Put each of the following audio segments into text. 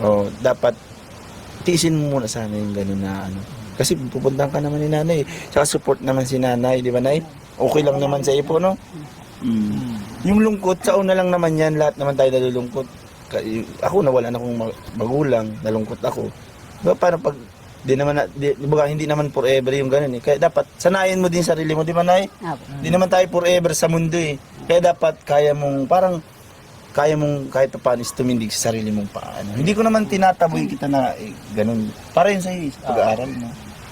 Oh, dapat tiisin mo muna sana yung gano'n na ano. Kasi pupuntahan ka naman ni nanay. Tsaka support naman si nanay, di ba nay? Okay lang naman sa iyo po, no? Yung lungkot, sa una lang naman yan, lahat naman tayo nalulungkot. Ako nawala na akong magulang, nalungkot ako. Diba parang pag, hindi naman forever yung gano'n eh. Kaya dapat, sanayin mo din sarili mo, di ba nay? Di naman tayo forever sa mundo eh. Kaya dapat, kaya mong kahit paano tumindig sa sarili mong paano. Hindi ko naman tinataboy kita na ganun. Para yun sa'yo, pag-aaral mo.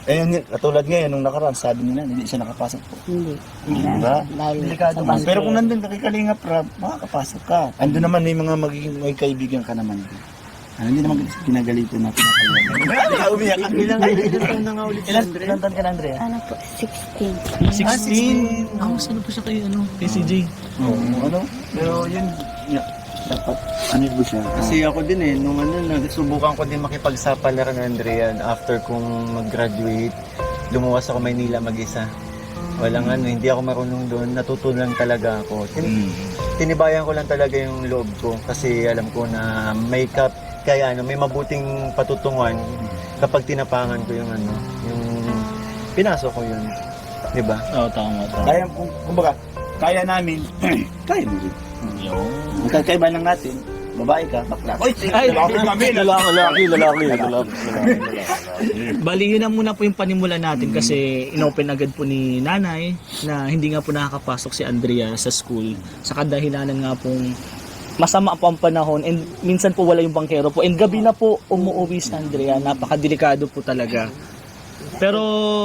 Eh, katulad ngayon, nung nakaraan, sabi nila, hindi siya nakapasok po. Hindi. Diba? Dahil Delikado sa man. bangke. Pero kung nandun ka kay Kalinga Prab, makakapasok ka. Ando naman, may kaibigan ka naman. Hindi naman kinagalitan natin na kayo. Umiyak ka. Ilan taon na nga ulit si Andre? Ilan taon ka na, Andre? Ano po, 16. 16? Ako, saan po siya kay CJ? Oo, ano? Pero yun, dapat, ano ba siya? Kasi ako din nung nagsubukan ko din makipagsapalaran ng Andrean after kong mag-graduate, lumuwas ako Maynila mag-isa. Walang hindi ako marunong doon, natutunan talaga ako. Tinibayan ko lang talaga yung loob ko kasi alam ko na may may mabuting patutunguhan kapag tinapangan ko yung yung pinasok ko yun. 'Di ba? Oo, tama. Kaya, kumbaga, kaya namin, kaya mo rin. Magkakaiba lang natin, babae ka, bakla. Oy, lalaki. Bali, yun na muna po yung panimula natin kasi inopen agad po ni nanay na hindi nga po nakakapasok si Andrea sa school sa kadahilanan nga pong masama po ang panahon and minsan po wala yung bangkero po and gabi na po umuwi si Andrea, napakadelikado po talaga. Pero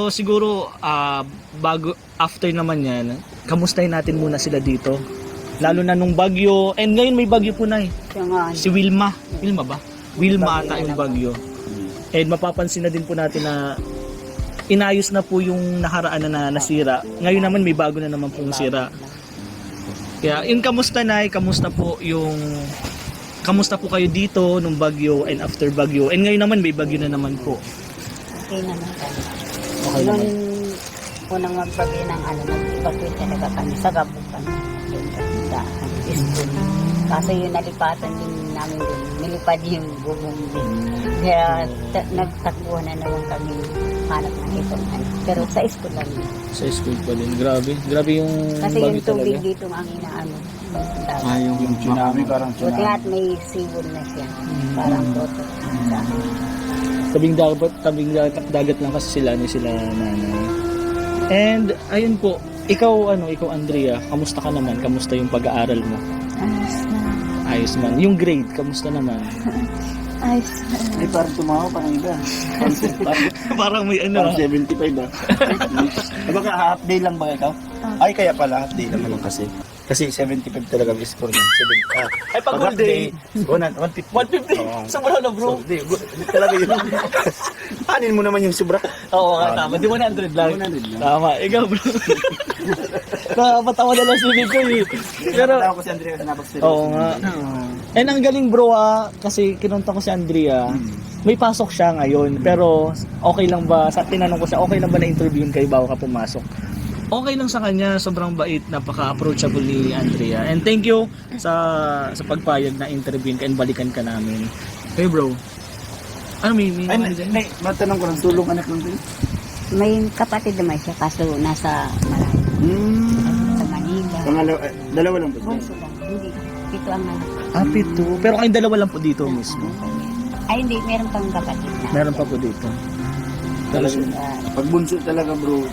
siguro after naman yan, kamustahin natin muna sila dito. Lalo na nung bagyo, and ngayon may bagyo po na si Wilma ba? Wilma ata yung bagyo. And mapapansin na din po natin na inayos na po yung nakaraan na nasira. Ngayon naman may bago na naman pong sira. Kaya yung kamusta po kayo dito nung bagyo and after bagyo. And ngayon naman may bagyo na naman po. Okay naman kami. Okay Noon, naman. unang magbagay ng nag-evacuate talaga kami sa Gabon kami. Doon sa school. Kaso yung nalipatan din namin doon, nilipad yung bubong din. Kaya nagtakbuhan na naman kami hanap ng itong Pero sa school lang yun. Sa school pa din. Grabe yung Kasi bagyo yung tubig talaga. dito ang inaano. Yung tsunami, parang Buti tsunami. nga't may seawood na siya. Parang toto. Tabing dagat lang kasi sila nanay. And ayun po, ikaw Andrea, kamusta ka naman? Kamusta yung pag-aaral mo? Ayos na. Ayos man. Yung grade, kamusta naman? Ayos na. Ay, parang tumawa, parang iba. Parang may Parang 75 ba? Baka half day lang ba ikaw? Ay, kaya pala half day lang naman kasi. Kasi 75 talaga ang score niya. Ay, pag whole day, 150. 150. Oo. Sobra na bro. So, di talaga yun. Panin mo naman yung sobra. Oo nga, tama. Di 100 lang. 100 lang. Tama. Ikaw bro. Nakapatawa na lang si Nico eh. Pero, Pero ko si Andrea kasi napag-seryoso. oo nga. And ang galing bro kasi kinunta ko si Andrea, may pasok siya ngayon, pero okay lang ba, tinanong ko siya, okay lang ba na-interviewin kayo bago ka pumasok? Okay lang sa kanya, sobrang bait, napaka-approachable ni Andrea. And thank you sa pagpayag na interviewin ka and balikan ka namin. Hey bro, ano may Ay, matanong ko lang, tulong anak ng tayo? May kapatid naman siya kaso nasa Malayo. Sa Manila. Dalawa lang po. Bunso lang. Hindi. Pito ang anak. Pito. Pero kayong dalawa lang po dito mismo. Ay hindi, meron pang kapatid na. Meron pa po dito. Talaga, pag bunso talaga bro,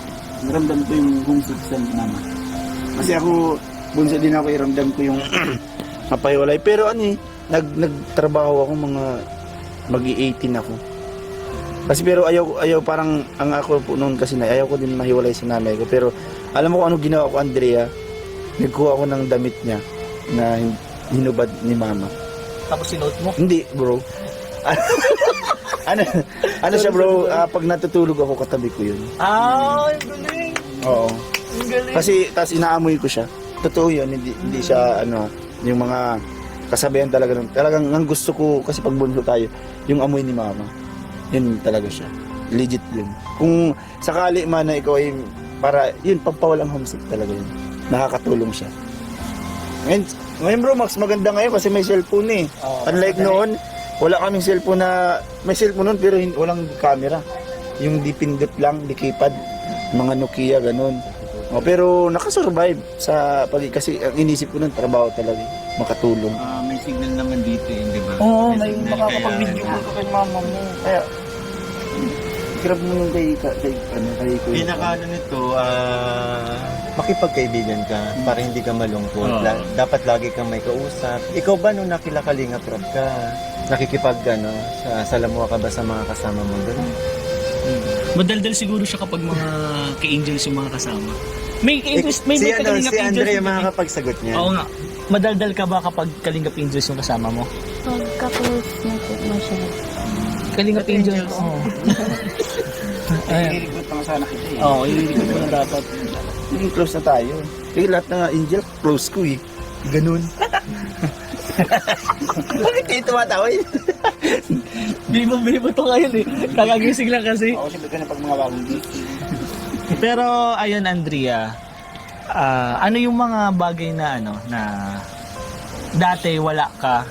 naramdam ko yung bungso sa mama. Kasi ako, bunso din ako, iramdam ko yung mapahiwalay. Pero nagtrabaho ako mag-18 ako. Kasi pero ayaw parang ang ako po noon kasi ayaw ko din mahiwalay si nanay ko. Pero alam mo kung ano ginawa ko, Andrea? Nagkuha ako ng damit niya na hinubad ni mama. Tapos sinuot mo? Hindi bro. ano siya bro, pag natutulog ako katabi ko yun. Ang galing! Oo. Ang galing! Kasi tas inaamoy ko siya. Totoo yun, hindi siya yung mga kasabihan talagang ang gusto ko kasi pag bunso tayo, yung amoy ni mama. Yun talaga siya. Legit yun. Kung sakali man na ikaw ay para yun pagpawalang homesick talaga yun. Nakakatulong siya. Ngayon bro, Max, maganda ngayon kasi may cellphone eh. Unlike noon, Wala kaming cellphone na, may cellphone nun pero walang camera. Yung dipindot lang, di keypad, mga Nokia, ganun. Pero nakasurvive sa kasi ang inisip ko nun, trabaho talaga, makatulong. May signal naman dito di ba? Oo, may signal, makakapag-video kaya- ko kay mama mo. Kaya, grab mo yung kay kuya. Pinaka nito, makipagkaibigan ka para hindi ka malungkot. Oo. Dapat lagi kang may kausap. Ikaw ba nung nakilakalinga prop ka, nakikipag salamuha ka ba sa mga kasama mo doon? Madaldal siguro siya kapag mga ka-angels yung mga kasama. May angels, may si kalingap si angels. Andrea din kami. makakapagsagot niya. Oo nga. Madaldal ka ba kapag kalingap angels yung kasama mo? Pagka-close na po masyado. Kalingap angels. Oo. Ayan. Iririkot pa nga sana kita eh. Oo, ililigot mo na dapat. Naging close na tayo. Kasi lahat ng angel, close ko eh. Ganun. Bakit kayo tumatawa eh? Bibo to ngayon eh. Kakagising lang kasi. Ako siyempre ka na pag mga bagong gising. Pero ayun Andrea, ano yung mga bagay na na dati wala ka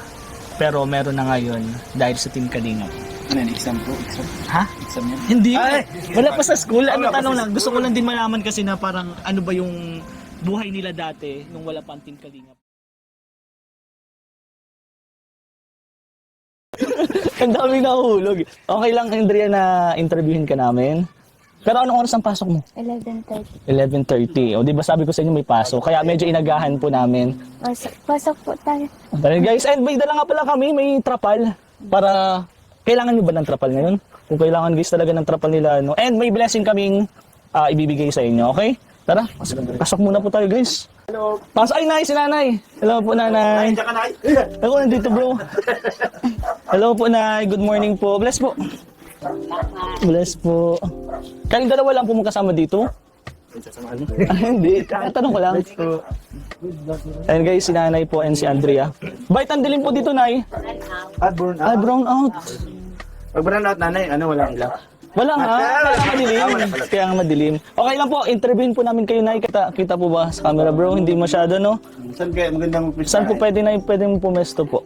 pero meron na ngayon dahil sa Team Kalingap? Ano yan, exam po? Exam? Ha? Exam yan? Hindi. Ay! Wala pa sa school. Ano Wala pa tanong sa lang. Gusto ko lang din malaman kasi na parang ano ba yung buhay nila dati nung wala pa ang Team Kalingap. Ang dami nahulog. Okay lang Andrea na interviewin ka namin. Pero anong oras ang pasok mo? 11:30. 11:30. O di ba sabi ko sa inyo may pasok. Kaya medyo inagahan po namin. Pasok po tayo. Tara guys, and may dala nga pala kami, may trapal. Para, kailangan nyo ba ng trapal ngayon? Kung kailangan guys talaga ng trapal nila, no? And may blessing kaming ibibigay sa inyo, okay? Tara, pasok muna po tayo guys. Hello. Pasok, ay nay, si nanay. Hello po nanay. Nandiyan ka na Ako nandito bro. Hello po nay, good morning po. Bless po. Bless po. Kayong dalawa lang po magkasama dito? Hindi, tanong ko lang. And guys, si nanay po and si Andrea. Bait ang dilim po dito, nay. Burn Ah, brown out. Pag burn out, nanay, walang ilaw. Wala nga, kaya nga madilim. Kaya nga madilim. Okay lang po, interviewin po namin kayo, nay. Kita po ba sa camera, bro? Hindi masyado, no? Saan kaya magandang Saan po pwede na pwedeng pumesto po?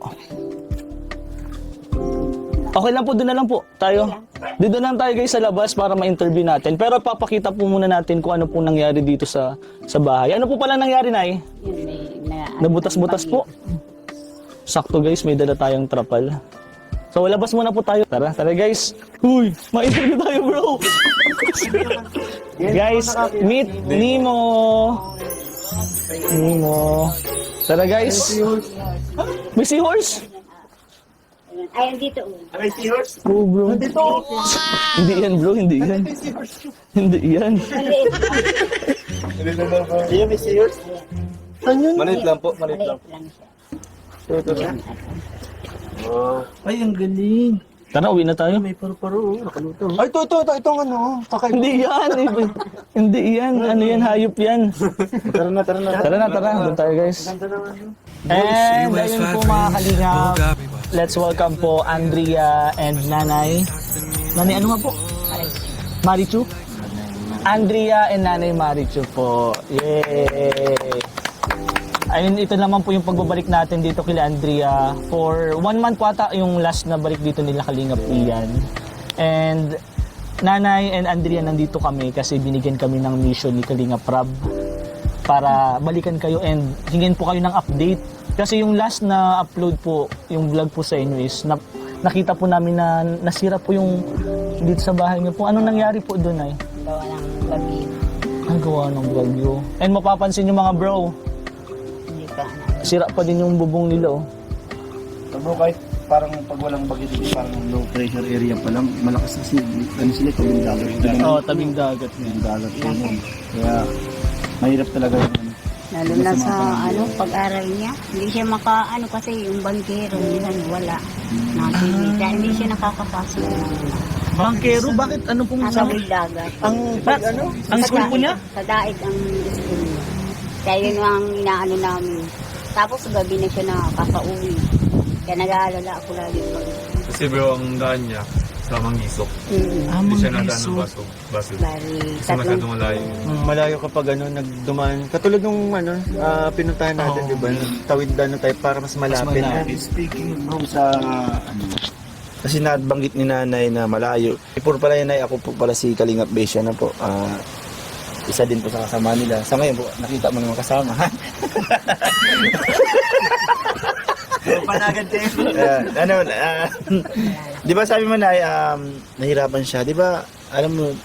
Okay lang po, doon na lang po tayo. Dito lang tayo guys sa labas para ma-interview natin. Pero papakita po muna natin kung ano po nangyari dito sa bahay. Ano po pala nangyari, nay? Yun, Nabutas-butas po. Sakto guys, may dala tayong trapal. So labas muna po tayo. Tara guys. Uy, ma-interview tayo bro. Guys, meet Nemo. Nemo. Tara guys. May seahorse? Ay, dito. May seahorse? Oh bro. Hindi yan bro, hindi yan. Hindi yan. Iya, may seahorse? Maliit lang po, Maliit lang siya. Ay, ang galing. Tara, uwi na tayo. May paru-paro, nakaluto. Ay, itong ano, Hindi yan. Hindi yan. Ano yan, hayop yan. Tara na. Tara. Doon tayo guys. And ayun po mga kalingap. Let's welcome po Andrea and Nanay. Nanay, ano nga po? Marichu? Andrea and Nanay Marichu po. Yay! Ayun, ito naman po yung pagbabalik natin dito kila Andrea. For 1 month po ata yung last na balik dito nila Kalingap Ian. And Nanay and Andrea nandito kami kasi binigyan kami ng mission ni Kalingap Rab para balikan kayo and hingin po kayo ng update. Kasi yung last na upload po, yung vlog po sa inyo is nakita po namin na nasira po yung dito sa bahay niyo po. Anong nangyari po doon ay? Gawa ng bagyo. Ang gawa ng bagyo. And mapapansin nyo mga bro, Hindi pa na. sira pa din yung bubong nila oh. Bro, kahit parang pag walang bagyo dito, parang low pressure area pa lang, malakas na sila, tabing dagat. Oo, tabing dagat. Tabing dagat po nun. Kaya, mahirap talaga yun. Lalo na sa pag-aral niya. Hindi siya kasi yung bangkero nila wala. Nakikita. Hindi siya nakakapasok. Bangkero, bakit? Ano pong Nasa dagat. ang school po niya? Sa daig ang school niya. Kaya yun ang inaano namin. Tapos gabi na siya nakakauwi. Kaya nag-aalala ako lagi pag Kasi bro, ang daan niya sa Mangisok. Ah, Hindi siya nadaan ng Mangisok. baso. bari Kasi masyadong malayo. malayo kapag nagdumaan. Katulad nung pinuntahan natin, di ba? Tawid tayo para mas malapit. malapit. Speaking bro sa Kasi nabanggit ni nanay na malayo. Puro pala yan ay ako po pala si Kalingap Besya na po. Isa din po sa kasama nila. Sa ngayon po, nakita mo naman kasama. Panagad kayo. Di ba sabi mo na nahirapan siya? Di ba, alam mo,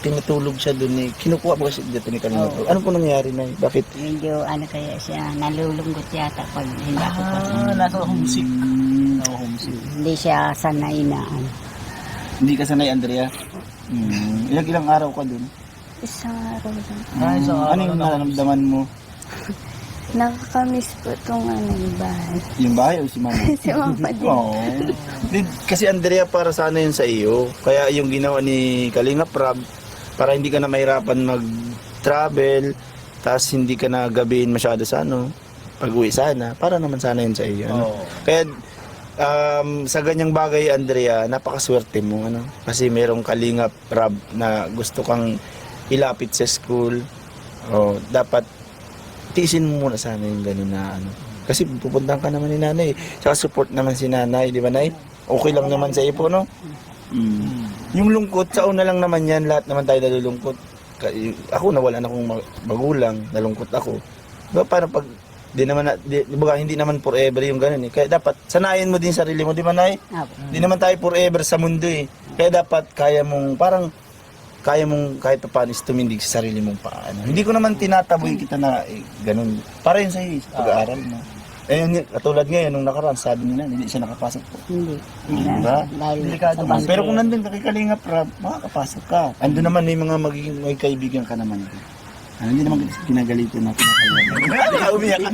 tinutulog siya doon eh. Kinukuha mo kasi dito ni Kalingap. Oo. Ano po nangyari na Bakit? Medyo ano kaya siya, nalulunggot yata pag hindi ako Nasa homesick. Homesick. Hindi siya sanay na ano. Hindi ka sanay, Andrea? Ilang araw ka doon? Isang araw lang. Ano yung nararamdaman mo? Nakakamiss po itong bahay. Yung bahay o si mama? Si Mama din. Oo. Kasi Andrea, para sana yun sa iyo. Kaya yung ginawa ni Kalingap Rab, para hindi ka na mahirapan mag-travel, tapos hindi ka na gabihin masyado sa pag-uwi sana, para naman sana yun sa iyo. Kaya sa ganyang bagay, Andrea, napakaswerte mo. Kasi merong Kalingap Rab na gusto kang ilapit sa school. Dapat tiisin mo muna sana yung gano'n na Kasi pupuntahan ka naman ni nanay. Tsaka support naman si nanay, di ba nay? Okay lang naman sa iyo po, no? Yung lungkot, sa una lang naman yan, lahat naman tayo nalulungkot. Ako, nawalan akong magulang, nalungkot ako. Diba, parang pag, hindi naman forever yung gano'n eh. Kaya dapat, sanayin mo din sarili mo, di ba nay? Di naman tayo forever sa mundo eh. Kaya dapat, kaya mong kahit paano tumindig sa sarili mong paano. Hindi ko naman tinataboy kita na ganun. Para yun sa'yo, pag-aaral mo. Katulad ngayon, nung nakaraan, sabi nila, hindi siya nakapasok po. Hindi. Diba? Dahil Delikado sa man. bangke. Pero kung nandun ka kay Kalingap Rab, makakapasok ka. Andun naman, may kaibigan ka naman. Hindi naman kinagalitan natin. Umiyak ka.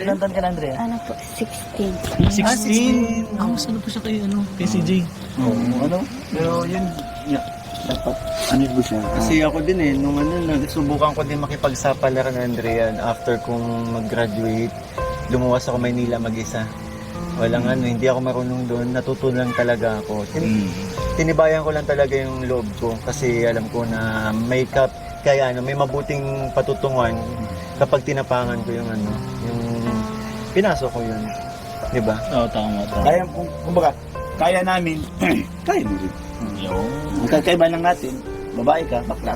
Ilang taon ka na, Andrea? Ano po, 16. 16. Kamusta na po siya kay CJ? Pero yun, dapat, po siya. Kasi ako din nung nagsubukan ko din makipagsapalaran ng Andrea after kong mag-graduate, lumuwas ako Maynila mag-isa. Walang hindi ako marunong doon, natutunan talaga ako. Tinibayan ko lang talaga yung loob ko kasi alam ko na may mabuting patutungan kapag tinapangan ko yung pinasok ko yun. Di ba? Tama. Kaya, kumbaga, kaya namin, kaya mo rin. Magkakaiba lang natin, babae ka, bakla.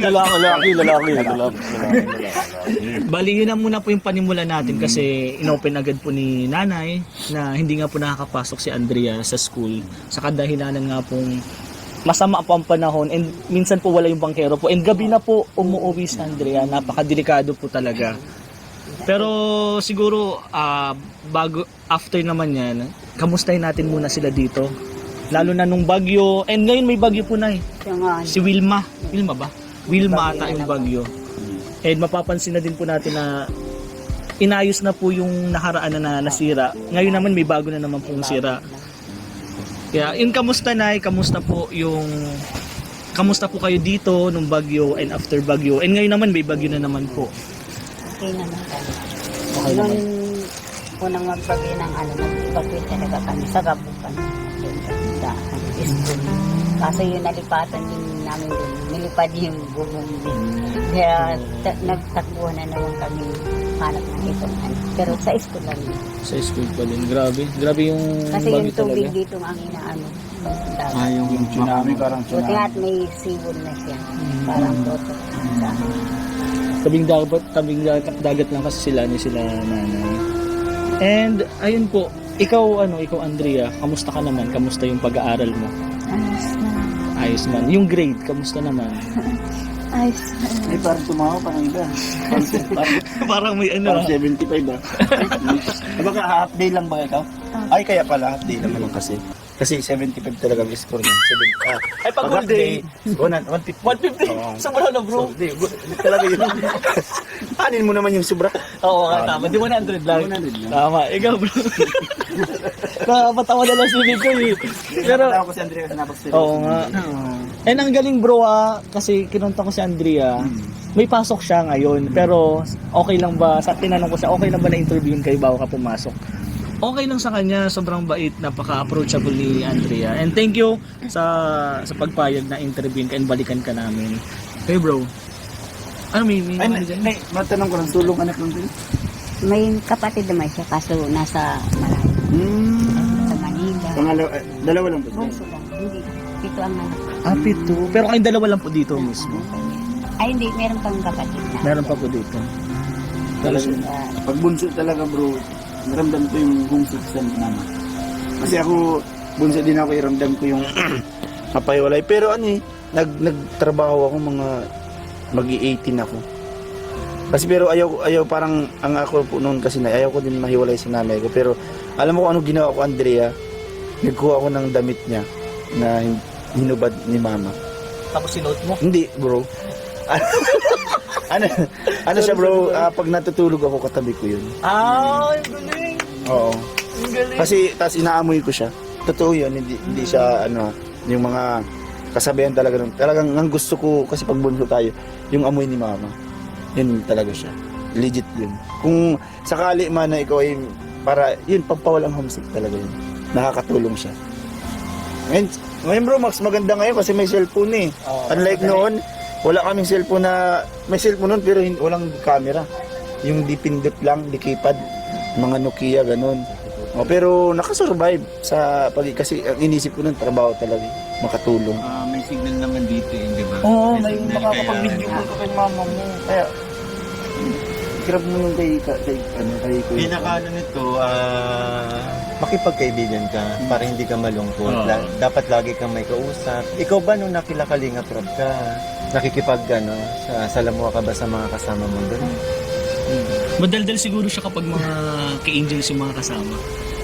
Lalaki. Bali, yun na muna po yung panimula natin kasi inopen agad po ni nanay na hindi nga po nakakapasok si Andrea sa school sa kadahilanan nga pong masama po ang panahon and minsan po wala yung bangkero po and gabi na po umuwi si Andrea, napakadelikado po talaga. Pero siguro after naman yan, kamustahin natin muna sila dito. Lalo na nung bagyo, and ngayon may bagyo po na si Wilma ba? Wilma ata yung bagyo. And mapapansin na din po natin na inayos na po yung nakaraan na nasira. Ngayon naman may bago na naman pong sira. Kaya yung kamusta po kayo dito nung bagyo and after bagyo. And ngayon naman may bagyo na naman po. Okay naman kami. Noon unang magbagay ng nag-evacuate talaga kami sa Gabukan. Sa school. Kaso yung nalipatan din namin doon. Nilipad yung bubong din. Kaya nagtakbo na naman kami hanap ng itong Pero sa school lang yun. Sa school pa din. Grabe yung Kasi bagyo yung tubig talaga. dito ang inaano. Yung tsunami, parang Buti tsunami. nga't may sibol na siya. Parang toto. Tabing dagat lang kasi sila nanay. And ayun po, ikaw Andrea, kamusta ka naman? Kamusta yung pag-aaral mo? Ayos man. Yung grade, kamusta naman? Ayos na. Parang tumawa, parang iba. Parang may Parang 75 ba? Baka half day lang ba ikaw? Ay, kaya pala half day lang naman kasi. Kasi 75 talaga ang score niya. Ay, pag whole day, 150. 150. Sobra na, bro. Talaga yun. Anin mo naman yung sobra. Oo, tama. Di 100 lang. 100 lang. Tama. Ikaw, bro. Nakapatawa na lang si Vico eh. Pero, Tawag ko si Andrea kasi napag-seryoso. oo nga. And ang galing bro kasi kinunta ko si Andrea, may pasok siya ngayon, pero okay lang ba, tinanong ko siya, okay lang ba na-interviewin kayo bago ka pumasok? Okay lang sa kanya, sobrang bait, napaka-approachable ni Andrea. And thank you sa pagpayag na interviewin ka and balikan ka namin. Hey bro, ano may matanong ko lang, tulong anak ng din? May kapatid naman siya kaso nasa malayo. Dalawa lang po. Bunso lang. Hindi. Pito ang anak. Pito. Pero kayong dalawa lang po dito mismo. Ay, hindi. Meron pang kapatid na. Meron pa po dito. Pag bunso talaga bro, naramdam ko yung bungso sa mama. Kasi ako, bunso din ako, iramdam ko yung mapahiwalay. Pero ano nagtrabaho ako mag-18 ako. Kasi pero ayaw parang ang ako po noon kasi ayaw ko din mahiwalay sa nanay ko. Pero alam mo kung ano ginawa ko, Andrea? Nagkuha ako ng damit niya na hinubad ni mama. Tapos sinuot mo? Hindi bro. ano siya bro, pag natutulog ako katabi ko yun. Ang galing! Oo. Ang galing! Kasi tas inaamoy ko siya. Totoo yun, hindi siya yung mga kasabihan talaga nun. Talagang ang gusto ko kasi pag bunso tayo, yung amoy ni mama. Yun talaga siya. Legit yun. Kung sakali man na ikaw ay para yun pampawalang homesick talaga yun. Nakakatulong siya. Ngayon bro, Max, maganda ngayon kasi may cellphone eh. Unlike noon, wala kaming cellphone na may cellphone noon pero walang camera. Yung di pindot lang, di keypad, mga Nokia ganun. Pero nakasurvive sa kasi ang inisip ko nun trabaho talaga, makatulong. May signal naman dito di ba? Oo, May may signal, makakapag-video call ka kay mama mo. Kaya grab mo yung kay Pinaka nito, makipagkaibigan ka para hindi ka malungkot. Dapat lagi kang may kausap. Ikaw ba nung nakilakalinga prab ka, nakikipag sa lamuha ka ba sa mga kasama mo doon? Madaldal siguro siya kapag mga ka-angels yung mga kasama.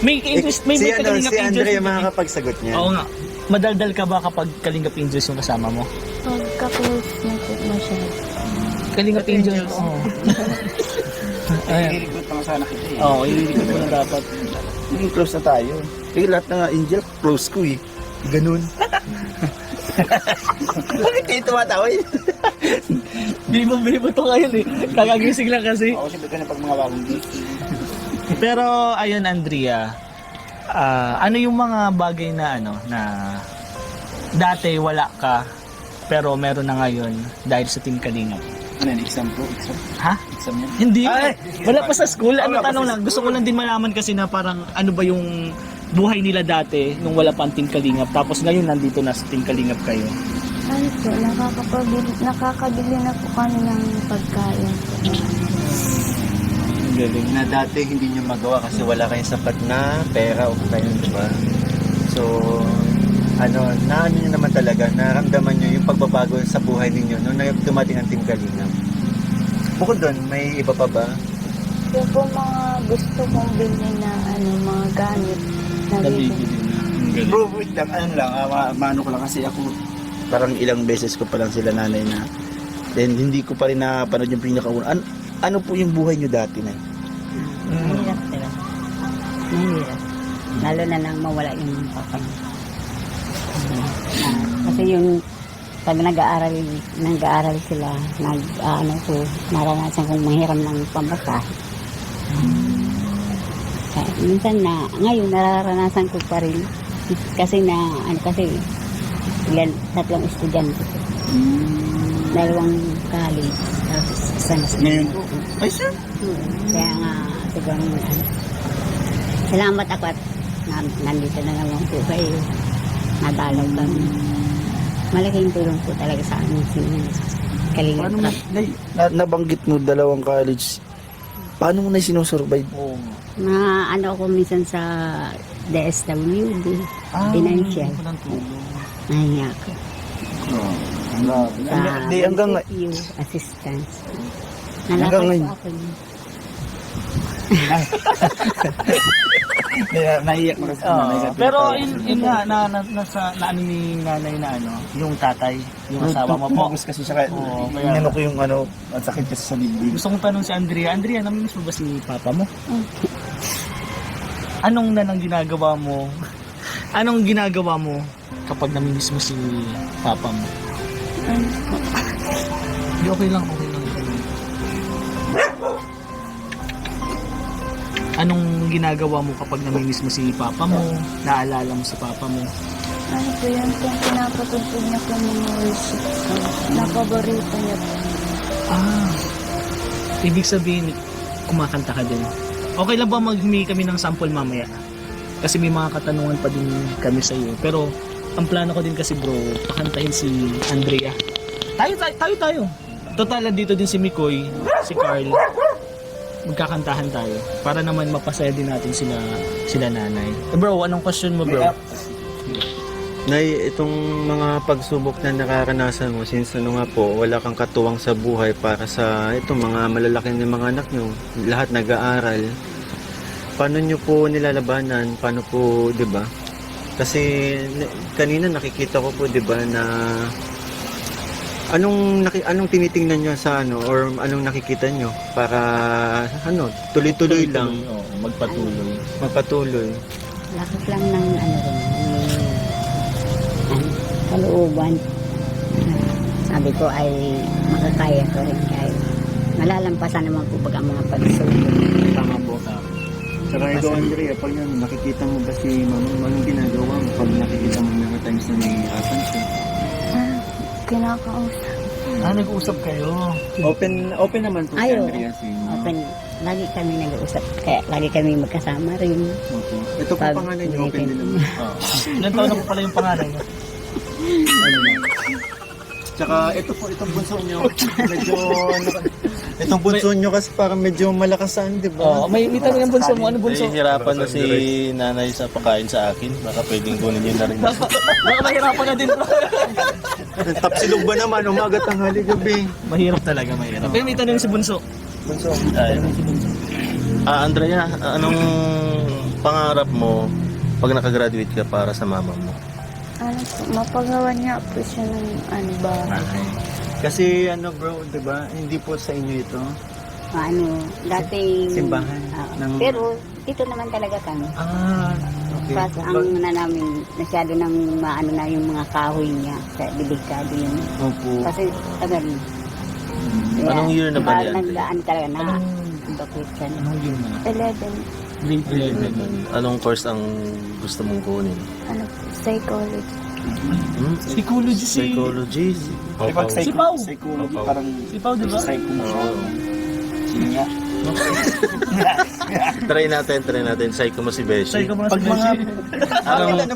May ka-angels, may si kalingap angels. Andrea din. makakapagsagot niya. Oo nga. Madaldal ka ba kapag kalingap angels yung kasama mo? Pagka-close na po masyado. Kalingap angels. Oo. i-recruit pa nga sana kita eh. Oo, i-recruit mo na dapat. Naging close na tayo. Kasi lahat ng angel, close ko eh. Ganun. Bakit kayo tumatawa eh? Bibo to ngayon eh. Kakagising lang kasi. Ako siyempre ka na pag mga bagong gising. Pero ayun Andrea, ano yung mga bagay na na dati wala ka pero meron na ngayon dahil sa Team Kalingap? Ano yan, exam po? Exam? Ha? Exam yan? Hindi. Ay! Wala pa sa school. Ano Wala pa tanong sa lang. Gusto ko lang din malaman kasi na parang ano ba yung buhay nila dati nung wala pa ang Team Kalingap. Tapos ngayon nandito na sa Team Kalingap kayo. Ano po, nakakabili na po kami ng pagkain. Galing. Na dati hindi nyo magawa kasi wala kayong sapat na pera o kayo, di ba? So, ano nyo naman talaga, naramdaman nyo yung pagbabago sa buhay ninyo nung dumating ang Team Kalingap. Bukod doon, may iba pa ba? Yung po mga gusto kong bilhin na mga gamit na Nabibili na. Ang galing. Bro, wait lang. Ano lang, maano ko lang kasi ako parang ilang beses ko pa lang sila nanay na then hindi ko pa rin napanood yung pinakauna. Ano po yung buhay nyo dati na? Mahirap sila. Mahirap. Lalo na nang mawala yung papa niya. Kasi yung pag nag-aaral sila, naranasan kong mahiram ng pambasahe. Minsan ngayon nararanasan ko pa rin. Kasi tatlong estudyante ko. Dalawang college, tapos isa na sa Ngayon po? Ay, sir? Kaya nga, siguro salamat ako at nandito na naman po kayo. Nadalaw kami. Malaking tulong po talaga sa amin si Kalingap. Paano mo, nabanggit mo dalawang college. Paano mo na sinusurvive? Oo. Ako minsan sa DSWD, financial. Walang tulong. Nahiya ako. Sa Hanggang BCU assistance. Hanggang ngayon. Nalakad po ako niya. Naiyak mo kasi. Pero yun nga nasa naano ni nanay na yung tatay, yung asawa mo po. Focus kasi siya. Oo, kaya- Inano ko yung ang sakit kasi sa bibig. Gusto kong tanong si Andrea, namimiss mo ba si papa mo? Anong ginagawa mo? Anong ginagawa mo kapag namimiss mo si papa mo? Hindi, okay lang. Anong ginagawa mo kapag namimiss mo si papa mo? Naalala mo si papa mo? Ano po yan po, pinapatugtog niya po mga worship ko. Napaborito niya po. Ibig sabihin, kumakanta ka din. Okay lang ba mag-humingi kami ng sample mamaya? Kasi may mga katanungan pa din kami sa iyo. Pero ang plano ko din kasi bro, pakantahin si Andrea. Tayo. Total, dito din si Mikoy, si Carl. Magkakantahan tayo para naman mapasaya din natin sila nanay. Bro, anong question mo bro? Nay, itong mga pagsubok na nakaranasan mo, since ano nga po, wala kang katuwang sa buhay para sa itong mga malalaki ng mga anak nyo, lahat nag-aaral, paano nyo po nilalabanan? Paano po, di ba? Kasi kanina nakikita ko po, di ba, na anong tinitingnan nyo sa ano, or anong nakikita nyo para ano, tuloy-tuloy lang, magpatuloy. Lakas lang ng ano rin, kalooban. Sabi ko ay makakaya ko rin kahit malalampasan naman po pag ang mga pagsubok. Tama po. Saka ito, Andrea, pag nakikita mo ba si Mama, anong ginagawa mo pag nakikita mo mga times na nahihirapan siya? Kinakausap. Nag-uusap kayo. Open naman po si Ay, oo. Andrea sa inyo. Open, lagi kami nag-uusap, kaya lagi kami magkasama rin. Opo. Ito po Pag- pangalan niyo, open din naman. Ilan taon na po pala yung pangalan niya? Tsaka ito po, itong bunso niyo, medyo, itong bunso niyo kasi parang medyo malakasan, di ba? May tanong yung bunso mo. Ano bunso? Nahihirapan na si nanay sa pagkain sa akin. Baka pwedeng kunin yun na rin. Baka mahirapan na din bro. Tapsilog ba naman, umaga, tanghali, gabi? Mahirap talaga, mahirap. Pero may tanong si bunso. Ay. Andrea, anong pangarap mo pag nakagraduate ka para sa mama mo? Ano po, mapagawa niya po siya ng bahay. Kasi ano bro, di ba, hindi po sa inyo ito. Ano, dating... Simbahan ng- Pero dito naman talaga kami. Okay. Kaso ang namin, masyado nang maano na yung mga kahoy niya sa delikado yun. Opo. Kasi tagal. Anong year na ba yan? Nagdaan talaga na. Ang bakit ka na. 11. Grade 11. Anong course ang gusto mong kunin? Ano po, psychology. Psychology Psychology. Si Pao. Parang Si Pao, di ba? Try natin. Psycho mo si Beshi. Psycho mo Pag mga,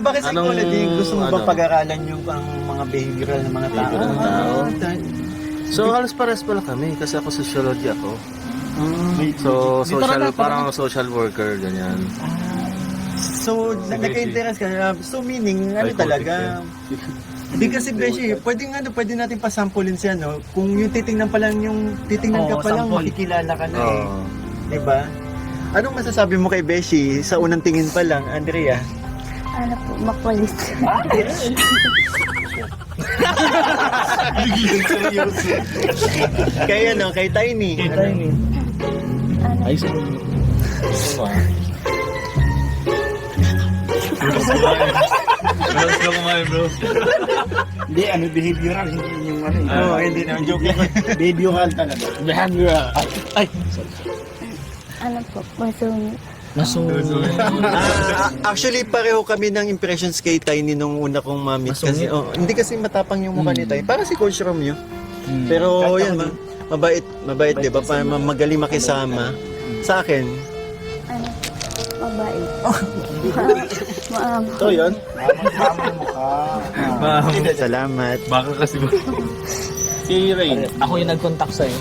bakit anong- psychology? Gusto mo ba ano? pag-aralan yung ang mga behavioral ng mga tao? Behavioral ng tao. Ah, So, halos pares pala kami kasi ako sociology ako. So, parang social worker, ganyan. So, nagka-interest ka na. So, meaning, ano talaga? Hindi kasi, Beshi, pwede natin pasampulin siya, no? Kung yung titingnan pa lang, Oo, pa lang, sample. makikilala ka na eh. Oo. Diba? Anong masasabi mo kay Beshi sa unang tingin pa lang, Andrea? Ano po, makulit. Kay ano, kay Tiny. Ano, Ay, sorry. Malas ka kumain, bro. Hindi, ano, behavioral, hindi yung ano. Oo, hindi na. Joke lang. Behavioral talaga. Behavioral. Ay, ano po, masungit. Actually, pareho kami ng impressions kay Tiny nung una kong mamit. Kasi, hindi kasi matapang yung mukha ni Tiny. Para si Coach Romeo. Pero, yan, mabait, di ba? Magaling makisama. Sa akin, Ano po, mabait. Maamo. Ito yun? salamat. Baka kasi ba? si Ray. Ako yung nag-contact sa'yo.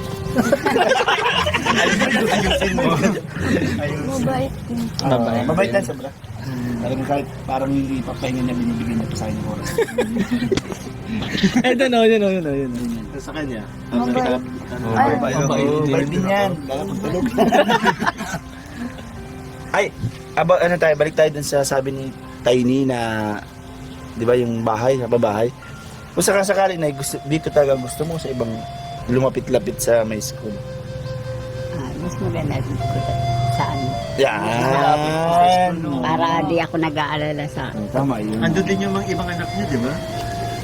Mabait din. Mabait lang sobra. Talagang kahit parang hindi papahinga niya, binibigyan niya pa sa akin ng oras. Yun. Sa kanya? Mabait. Mabait din yan. Tulog. Ay, balik tayo dun sa sabi ni Tiny na, di ba yung bahay, babahay. Kung sakasakali na dito talaga gusto mo sa ibang lumapit-lapit sa may school. Mas maganda dito sa ano. Yan. Para di ako nag-aalala sa... Tama yun. Ando din yung mga ibang anak niya, di ba?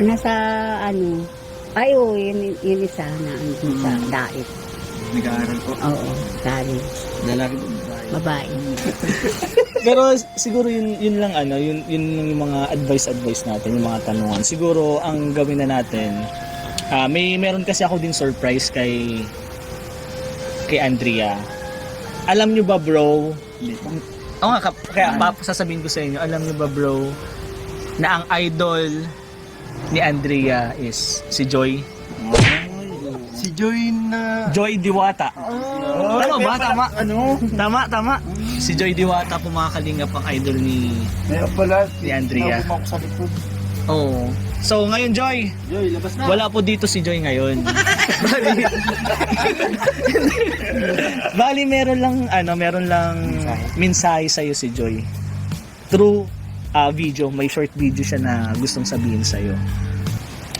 Nasa ano... Ay, oo, yun isa na andun sa dait. Nag-aaral po. Oo, dali. Lalaki. Babae. Pero siguro yun lang yun yung mga advice natin, yung mga tanungan. Siguro ang gawin na natin, meron kasi ako din surprise kay Andrea. Alam nyo ba bro, Oo nga, kaya sasabihin ko sa inyo, alam niyo ba bro, na ang idol ni Andrea is si Joy. Si Joy na... Joy Diwata. Tama ba? Tama. Tama. Si Joy Diwata po mga kalingap ang idol ni Andrea. Ako sa likod. Oo. So ngayon Joy, labas na. wala po dito si Joy ngayon. Bali meron lang mensahe sa iyo si Joy. Through video, may short video siya na gustong sabihin sa iyo.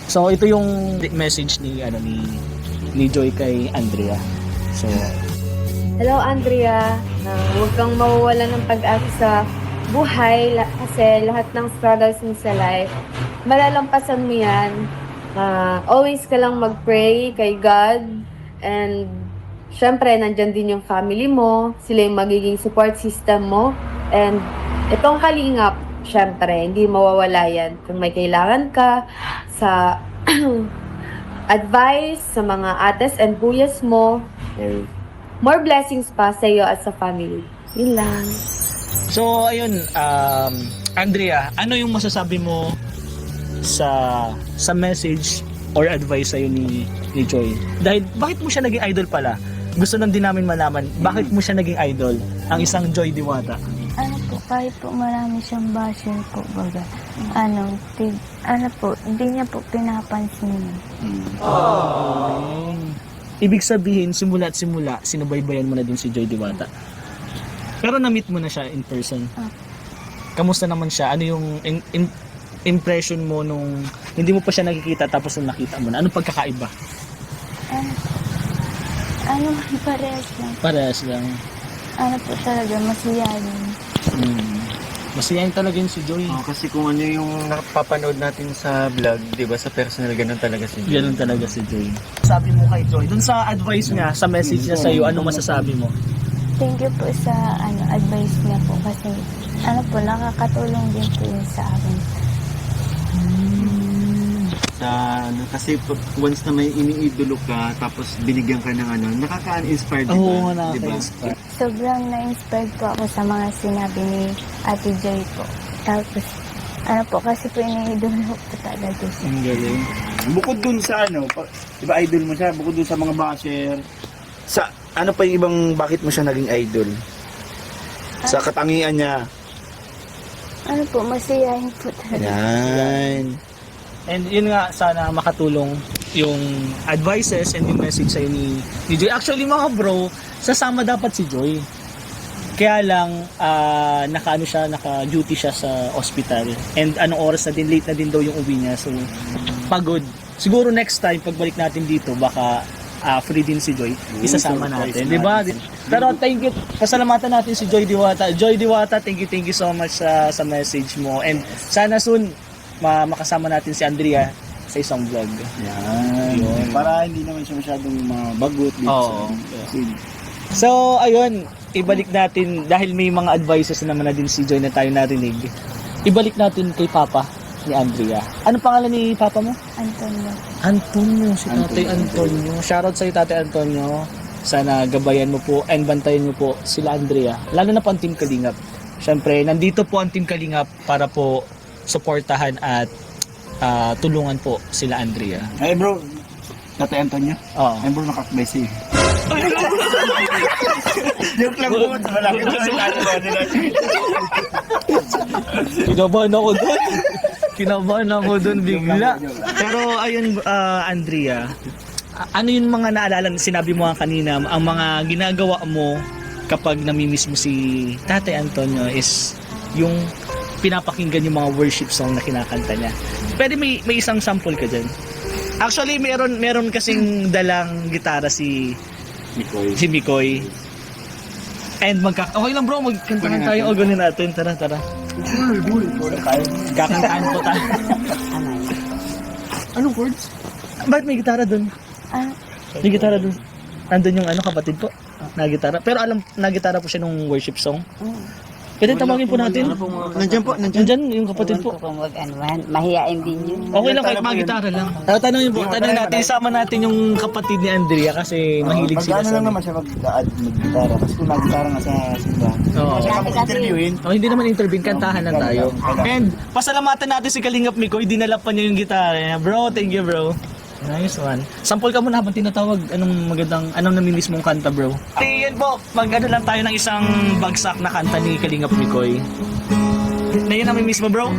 So ito yung message ni Joy kay Andrea. So Hello Andrea, huwag kang mawawala ng pag-asa sa buhay kasi lahat ng struggles mo sa life, malalampasan mo yan. Always ka lang mag-pray kay God and syempre nandyan din yung family mo, sila yung magiging support system mo and itong kalingap, syempre hindi mawawala yan. Kung may kailangan ka sa advice sa mga ates and buyas mo, more blessings pa sa iyo at sa family. Yun lang. So ayun, Andrea, ano yung masasabi mo sa message or advice sa'yo ni Joy? Dahil bakit mo siya naging idol pala? Gusto lang din namin malaman, bakit mo siya naging idol, ang isang Joy Diwata? Ano po, kahit po marami siyang basher po, baga, hindi niya po pinapansin. Ibig sabihin, simula, sinubaybayan mo na din si Joy Diwata. Pero na-meet mo na siya in person. Kamusta naman siya? Ano yung impression mo nung hindi mo pa siya nakikita tapos nung nakita mo na? Anong pagkakaiba? Parehas lang. Parehas lang. Ano po talaga, masiyahin. Masiyahin talaga yun si Joy. kasi kung ano yung napapanood natin sa vlog, di ba, sa personal, ganun talaga si Joy. Ganun talaga si Joy. Sabi mo kay Joy, dun sa advice niya, sa message niya sa'yo, ano masasabi mo? Thank you po sa advice niya po kasi nakakatulong din po yun sa akin. Kasi once na may iniidolo ka, tapos binigyan ka ng nakaka-inspire, di ba? Oo, Di ba? nakaka-inspire. Sobrang na-inspired po ako sa mga sinabi ni Ate Joy po. Tapos, kasi po iniidolo po talaga siya. Ang galing. Bukod dun sa diba idol mo siya, bukod dun sa mga basher, sa ano pa yung ibang bakit mo siya naging idol? Sa katangian niya. Masiyahin po talaga. Yan. And yun nga, sana makatulong yung advices and yung message sa'yo ni Joy. Actually mga bro, sasama dapat si Joy. Kaya lang, naka-duty siya sa hospital. And anong oras na din, late na din daw yung uwi niya. So, pagod. Siguro next time, pagbalik natin dito, baka free din si Joy. Isasama natin. Diba? Pero thank you. Pasalamatan natin si Joy Diwata. Joy Diwata, thank you so much sa message mo. And sana soon, makasama natin si Andrea sa isang vlog. Yan. Para hindi naman siya masyadong mabagot dito. Oo. So, ayun, ibalik natin, dahil may mga advices naman na din si Joy na tayo narinig, ibalik natin kay Papa ni Andrea. Ano pangalan ni Papa mo? Antonio, si Tatay Antonio. Shoutout sa'yo, Tatay Antonio. Sana gabayan mo po and bantayan mo po sila Andrea. Lalo na po ang Team Kalingap. Siyempre, nandito po ang Team Kalingap para po suportahan at tulungan po sila Andrea. Ay bro, Tatay Antonio? Oo. Ay bro, nakakabay sa'yo. Joke lang po. Malaki na sa Kinabahan ako doon bigla. Pero ayun, Andrea, ano yung mga naalala, sinabi mo kanina, ang mga ginagawa mo kapag namimiss mo si Tatay Antonio is yung pinapakinggan yung mga worship song na kinakanta niya. Pwede may isang sample ka dyan. Actually, meron kasing dalang gitara si Mikoy. And okay lang bro, magkantahan tayo. O, gano'n natin. Tara. Kakantahan po tayo. Anong chords? Bakit may gitara dun? May gitara dun. Nandun yung kapatid ko na gitara. Pero alam, na gitara po siya nung worship song. Pwede tawagin po natin. Nandiyan po, nandiyan. Nandyan yung kapatid Ewan ko po. kung ano man, mahihain din yun. Okay lang kahit mag-gitara lang. Tanongin po, tanong natin, isama natin yung kapatid ni Andrea kasi mahilig sila Magkano sa... lang naman siya mag-gitara. Kasi kung mag-gitara nga sa simbahan. Oo. Interviewin. Oh, hindi naman intervene, kantahan lang tayo. And pasalamatan natin si Kalingap Mikoy, dinala pa niya yung gitara niya. Bro, thank you bro. Nice one. Sample ka muna habang tinatawag anong namimiss mong kanta bro. Yan po, mag-ano lang tayo ng isang bagsak na kanta ni Kalingap Mikoy. Na yun namimiss mo bro?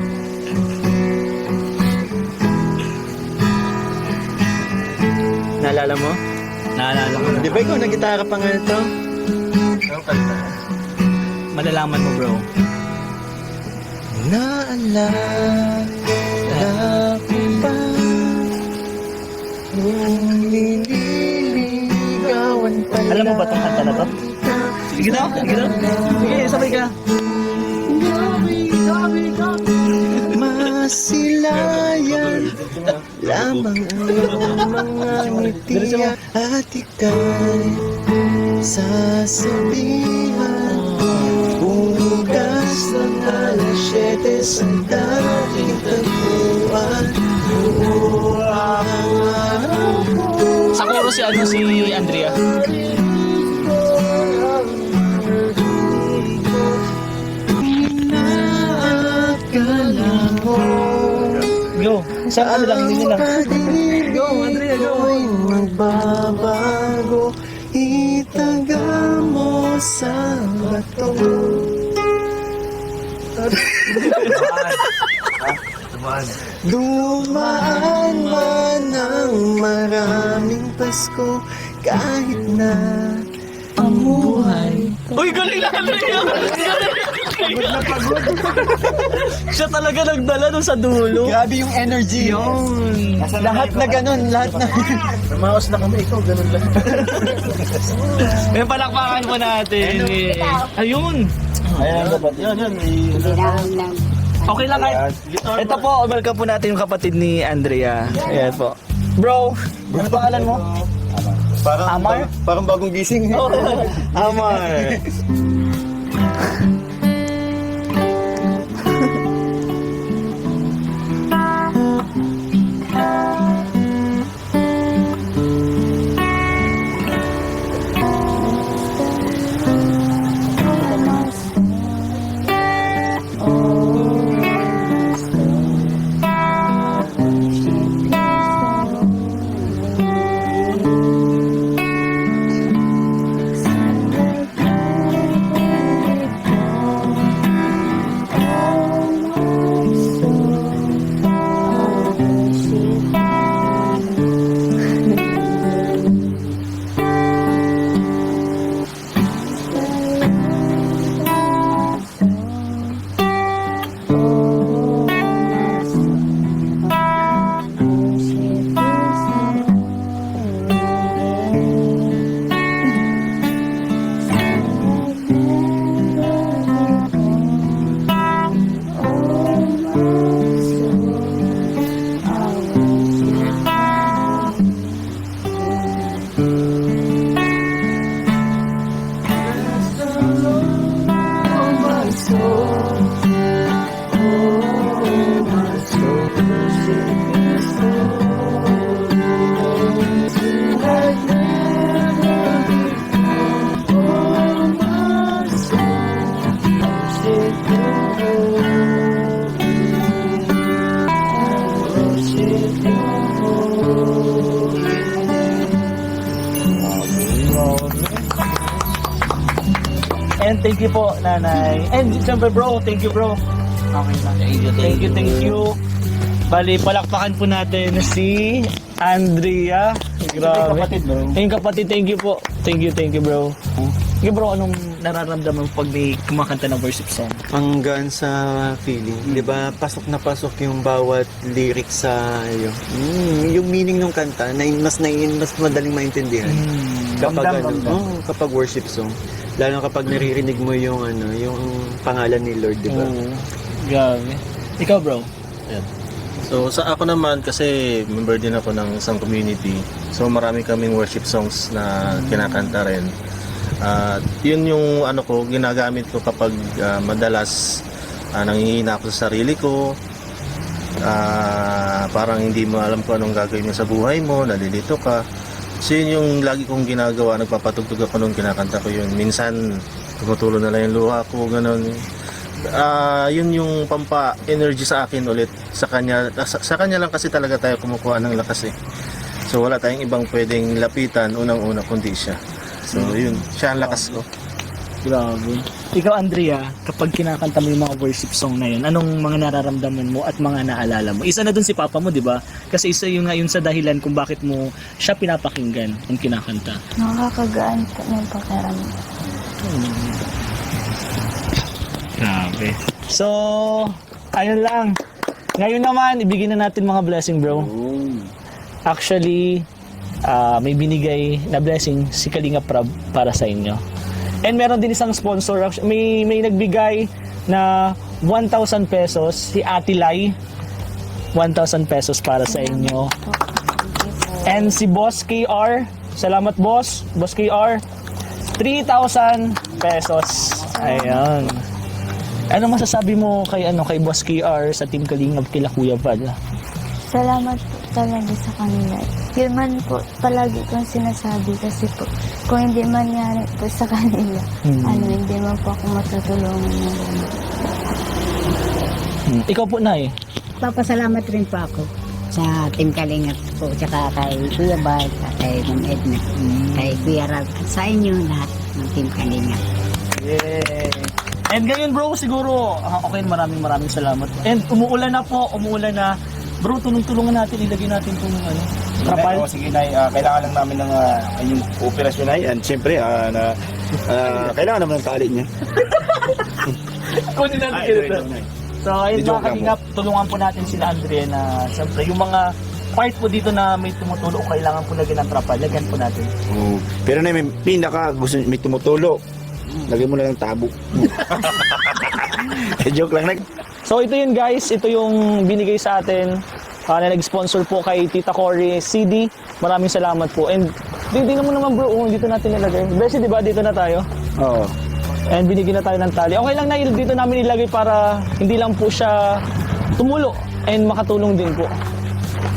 Naalala mo? Naalala mo. Di ba ikaw nag-gitara pa nga ito? Malalaman mo bro. Naalala ko ba nung nililigawan pa Alam mo ba itong kanta na to? Sige daw, sige daw. Sige, sabay ka. Masilayan lamang ang iyong mga ngiti at ika'y sasabihan Bukas ng alas 7 sa dating tagpuan Buwang araw ko Sa kuro si Andrea. Inaakala mo Go. Sa ano lang, hindi lang. Go, Andrea, go magbabago Itaga mo sa bato Dumaan man ang maraming Pasko Kahit na ang buhay Uy, galing na Andrea! Pagod na pagod. Siya talaga nagdala dun sa dulo. Grabe yung energy Yun. Lahat na ganun, lahat na Namaos na kami, ikaw, ganun lang. May palakpakan po natin. Ayun. Ayan, dapat. Yan. Hindi namin lang. Okay lang kahit. Ito po, welcome po natin yung kapatid ni Andrea. Ayan po. Bro, ano pangalan mo? Amar? Parang bagong gising Amar. And thank you po, nanay. And siyempre bro, thank you bro. Okay na. Thank you. Bali, palakpakan po natin si Andrea. Grabe. Kapatid, bro. Yung kapatid, thank you po. Thank you bro. Okay bro, anong nararamdaman mo pag may kumakanta ng worship song? Ang gaan sa feeling, di ba? Pasok na pasok yung bawat lyrics sa iyo. Yung meaning ng kanta, mas madaling maintindihan. Kapag kapag worship song, lalo kapag naririnig mo yung yung pangalan ni Lord, di ba? Grabe. Ikaw bro? Yan. So sa ako naman, kasi member din ako ng isang community. So marami kaming worship songs na kinakanta rin. At yun yung ano ko, ginagamit ko kapag madalas nangihina ako sa sarili ko. Parang hindi mo alam kung anong gagawin mo sa buhay mo, nalilito ka. So yun yung lagi kong ginagawa, nagpapatugtog ako nung kinakanta ko yun. Minsan tumutulo na lang yung luha ko, ganun. Yun yung pampa-energy sa akin ulit. Sa kanya lang kasi talaga tayo kumukuha ng lakas eh. So wala tayong ibang pwedeng lapitan unang-una kundi siya. So yun, siya ang lakas ko. Grabe. Ikaw, Andrea, kapag kinakanta mo yung mga worship song na yun, anong mga nararamdaman mo at mga naalala mo? Isa na dun si Papa mo, di ba? Kasi isa yung nga yun sa dahilan kung bakit mo siya pinapakinggan kung kinakanta. Nakakagaan po ng pakiramdam. Grabe. So, ayun lang. Ngayon naman, ibigin na natin mga blessing, bro. Actually, may binigay na blessing si Kalinga Prab para sa inyo. And meron din isang sponsor. May nagbigay na 1,000 pesos, si Ate Lai. 1,000 pesos para sa inyo. And si Boss KR, salamat boss, Boss KR, 3,000 pesos. Ayan. Ano masasabi mo kay Boss KR sa Team Kalingap kila Kuya Val? Salamat po talaga sa kanila. Yun man po palagi kong sinasabi kasi po kung hindi man yan po sa kanila, hindi man po ako matutulungan ng Ikaw po, Nay. Papasalamat rin po ako sa Team Kalingap po, tsaka kay Kuya Bal, kay Ma'am Edna, kay Kuya Rab, at sa inyo lahat ng Team Kalingap. Yay! And ngayon bro, siguro, okay, maraming salamat. And umuulan na. Bro, tulungan natin, ilagay natin itong trapal. Sige, Nay. Kailangan lang namin ng yung operasyon, Nay. And siyempre, kailangan naman ng tali niya. Kunin natin ito. So, ayun mga Kalingap, tulungan po natin sila Andrea na, siyempre, yung mga part po dito na may tumutulo o kailangan po lagyan ng trapal, lagyan po natin. Pero na may pinaka gusto may tumutulo. Lagyan mo na ng tabo. Joke lang. So ito yun guys, ito yung binigay sa atin na nag-sponsor po kay Tita Cory CD. Maraming salamat po. And hindi naman bro, dito natin nilagay. Besi, di ba? Dito na tayo. Oo. And binigyan na tayo ng tali. Okay lang na dito namin ilagay para hindi lang po siya tumulo and makatulong din po.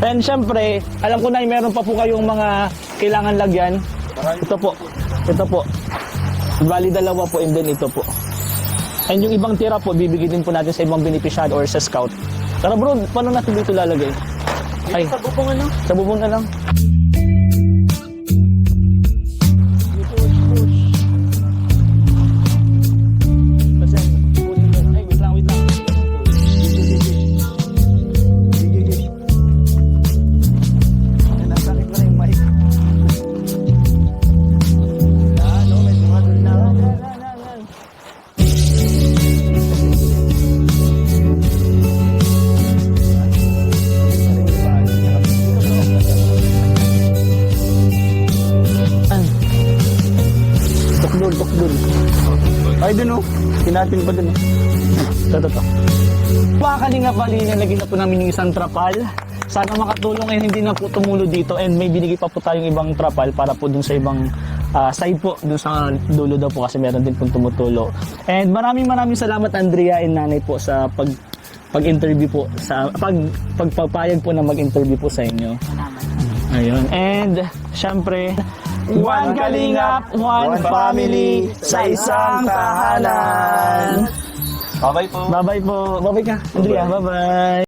And syempre, alam ko na meron pa po kayong mga kailangan lagyan. Ito po. Bali dalawa po and then ito po. And yung ibang tira po, bibigyan din po natin sa ibang beneficiary or sa scout. Tara bro, paano natin dito lalagay? Ay, sa bubong Sa bubong na lang. Wait lang. Nasakit na yung mic. Tukdul. Ay, dun Tinatin pa dun Ito. Mga Kalingap, bali nilagyan na po namin yung isang trapal. Sana makatulong and hindi na po tumulo dito. And may binigay pa po tayong ibang trapal para po dun sa ibang side po. Dun sa dulo daw po kasi meron din pong tumutulo. And maraming salamat Andrea and Nanay po sa pag-interview po. Sa pagpapayag po na mag-interview po sa inyo. Ayun. And syempre, one Kalingap, one family sa isang tahanan. Bye-bye po. Bye-bye po. Bye-bye ka, Andrea. Bye-bye.